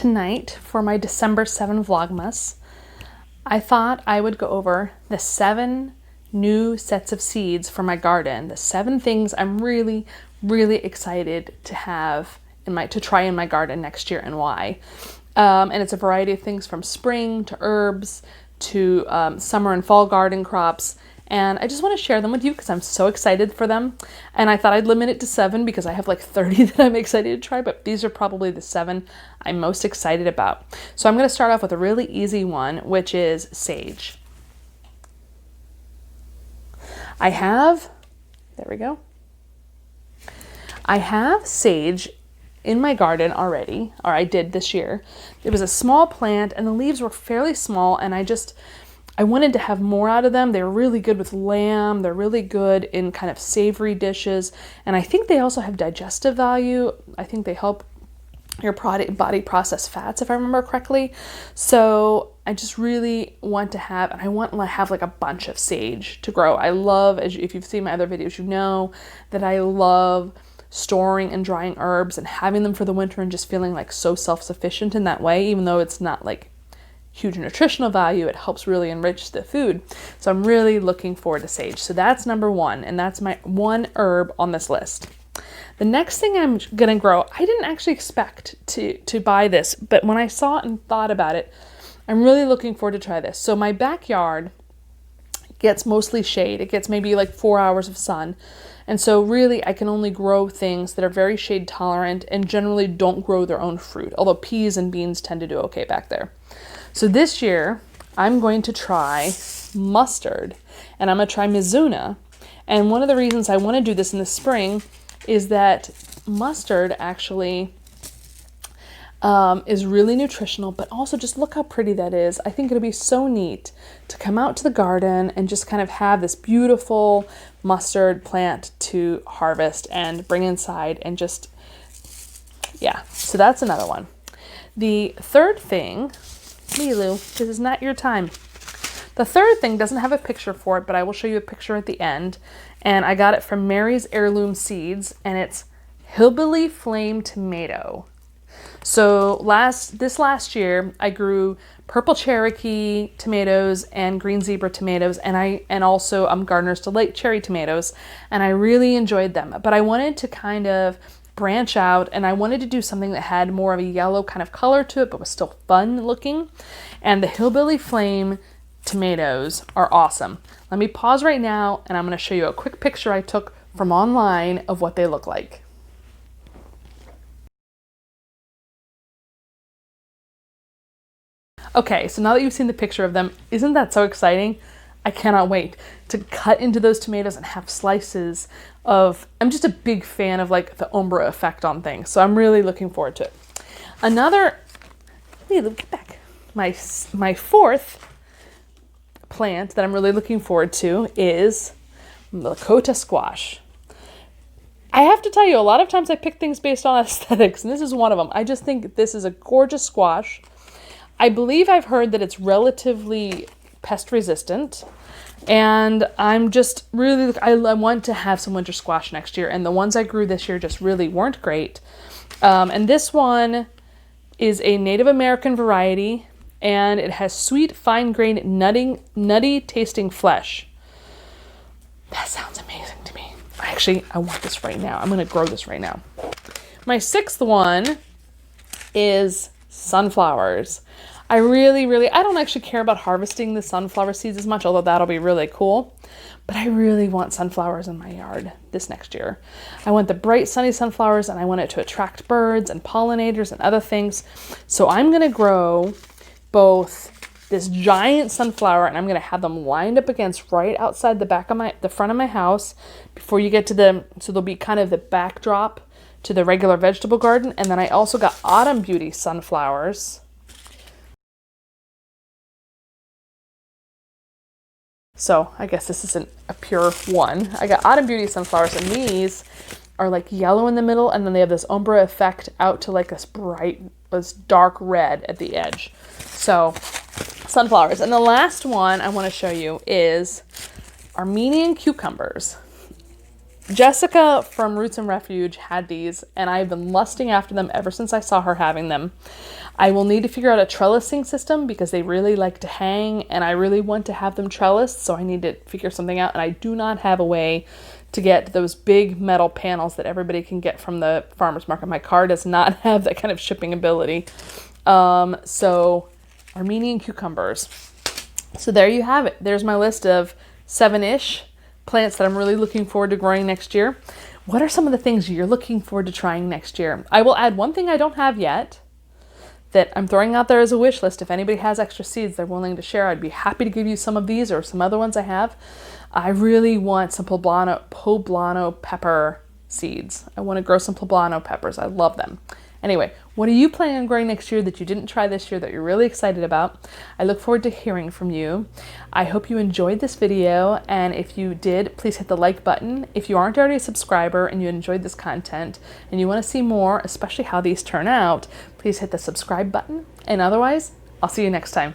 tonight for my December 7 Vlogmas, I thought I would go over the 7 new sets of seeds for my garden, the 7 things I'm really, really excited to have to try in my garden next year and why. And it's a variety of things from spring to herbs to summer and fall garden crops. And I just want to share them with you because I'm so excited for them. And I thought I'd limit it to 7 because I have like 30 that I'm excited to try, but these are probably the 7 I'm most excited about. So I'm going to start off with a really easy one, which is sage. I have sage in my garden already, or I did this year. It was a small plant and the leaves were fairly small, and I wanted to have more out of them. They're really good with lamb. They're really good in kind of savory dishes. And I think they also have digestive value. I think they help your body process fats, if I remember correctly. So I just really want to have, and I want to have like a bunch of sage to grow. I love, if you've seen my other videos, you know that I love storing and drying herbs and having them for the winter and just feeling like so self-sufficient in that way, even though it's not like huge nutritional value, it helps really enrich the food. So I'm really looking forward to sage. So that's number 1, and that's my 1 herb on this list. The next thing I'm gonna grow, I didn't actually expect to buy this, but when I saw it and thought about it, I'm really looking forward to try this. So my backyard gets mostly shade. It gets maybe like 4 hours of sun. And so really I can only grow things that are very shade tolerant and generally don't grow their own fruit, although peas and beans tend to do okay back there. So this year I'm going to try mustard, and I'm going to try Mizuna. And one of the reasons I want to do this in the spring is that mustard actually is really nutritional, but also just look how pretty that is. I think it'll be so neat to come out to the garden and just kind of have this beautiful mustard plant to harvest and bring inside and just, yeah, so that's another one. The third thing, Lilu, this is not your time. The third thing doesn't have a picture for it, but I will show you a picture at the end. And I got it from Mary's Heirloom Seeds, and it's Hillbilly Flame Tomato. So this last year, I grew purple Cherokee tomatoes and green zebra tomatoes, and also Gardener's Delight cherry tomatoes, and I really enjoyed them. But I wanted to kind of branch out, and I wanted to do something that had more of a yellow kind of color to it, but was still fun looking. And the Hillbilly Flame tomatoes are awesome. Let me pause right now, and I'm going to show you a quick picture I took from online of what they look like. Okay, so now that you've seen the picture of them, isn't that so exciting? I cannot wait to cut into those tomatoes and have slices of, I'm just a big fan of like the ombre effect on things. So I'm really looking forward to it. Get back. My 4th plant that I'm really looking forward to is Lakota Squash. I have to tell you, a lot of times I pick things based on aesthetics, and this is one of them. I just think this is a gorgeous squash. I believe I've heard that it's relatively pest resistant, and I'm just really, I want to have some winter squash next year, and the ones I grew this year just really weren't great. And this one is a Native American variety, and it has sweet, fine-grained, nutty tasting flesh. That sounds amazing to me. Actually, I want this right now. I'm going to grow this right now. My 6th one is sunflowers. I don't actually care about harvesting the sunflower seeds as much, although that'll be really cool. But I really want sunflowers in my yard this next year. I want the bright sunny sunflowers, and I want it to attract birds and pollinators and other things. So I'm going to grow both this giant sunflower, and I'm going to have them lined up against right outside the front of my house before you get to so they'll be kind of the backdrop to the regular vegetable garden. And then I also got Autumn Beauty sunflowers. So I guess this isn't a pure one. I got Autumn Beauty sunflowers, and these are like yellow in the middle, and then they have this ombre effect out to like this dark red at the edge. So sunflowers. And the last one I want to show you is Armenian cucumbers. Jessica from Roots and Refuge had these, and I've been lusting after them ever since I saw her having them. I will need to figure out a trellising system because they really like to hang, and I really want to have them trellised, so I need to figure something out, and I do not have a way to get those big metal panels that everybody can get from the farmer's market. My car does not have that kind of shipping ability. So Armenian cucumbers. So there you have it. There's my list of 7-ish plants that I'm really looking forward to growing next year. What are some of the things you're looking forward to trying next year? I will add one thing I don't have yet that I'm throwing out there as a wish list. If anybody has extra seeds they're willing to share, I'd be happy to give you some of these or some other ones I have. I really want some poblano pepper seeds. I want to grow some poblano peppers. I love them. Anyway, what are you planning on growing next year that you didn't try this year that you're really excited about? I look forward to hearing from you. I hope you enjoyed this video, and if you did, please hit the like button. If you aren't already a subscriber and you enjoyed this content and you want to see more, especially how these turn out, please hit the subscribe button. And otherwise, I'll see you next time.